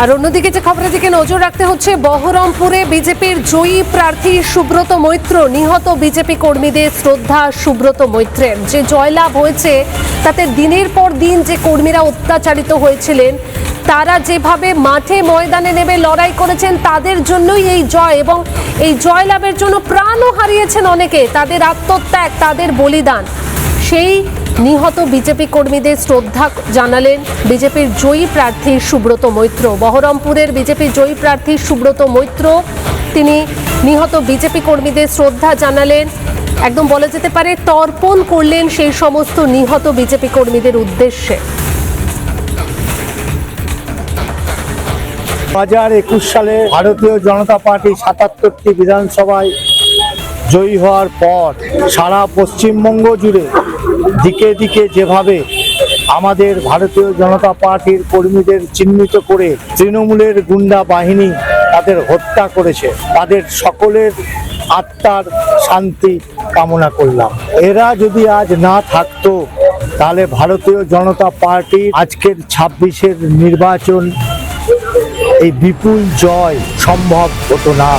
আর অন্যদিকে যে খবরের দিকে নজর রাখতে হচ্ছে, বহরমপুরে বিজেপির জয়ী প্রার্থী সুব্রত মৈত্র, নিহত বিজেপি কর্মীদের শ্রদ্ধা সুব্রত মৈত্রের। যে জয়লাভ হয়েছে তাতে দিনের পর দিন যে কর্মীরা অত্যাচারিত হয়েছিলেন, তারা যেভাবে মাঠে ময়দানে নেমে লড়াই করেছেন, তাদের জন্যই এই জয়, এবং এই জয়লাভের জন্য প্রাণও হারিয়েছেন অনেকে। তাদের আত্মত্যাগ, তাদের বলিদান, সেই নিহত বিজেপি কর্মীদের শ্রদ্ধা জানালেন বিজেপির জয়ী প্রার্থী সুব্রত মৈত্র। বহরমপুরের বিজেপির জয়ী প্রার্থী সুব্রত মৈত্র তিনি নিহত বিজেপি কর্মীদের শ্রদ্ধা জানালেন, একদম বলা যেতে পারে তর্পণ করলেন সেই সমস্ত নিহত বিজেপি কর্মীদের উদ্দেশ্যে। 2021 সালে ভারতীয় জনতা পার্টি 77টি বিধানসভায় জয়ী হওয়ার পর সারা পশ্চিমবঙ্গ জুড়ে দিকে দিকে যেভাবে আমাদের ভারতীয় জনতা পার্টির কর্মীদের চিহ্নিত করে তৃণমূলের গুন্ডা বাহিনী তাদের হত্যা করেছে, তাদের সকলের আত্মার শান্তি কামনা করলাম। এরা যদি আজ না থাকতো তাহলে ভারতীয় জনতা পার্টি আজকের 26-এর নির্বাচন এই বিপুল জয় সম্ভব হতো না।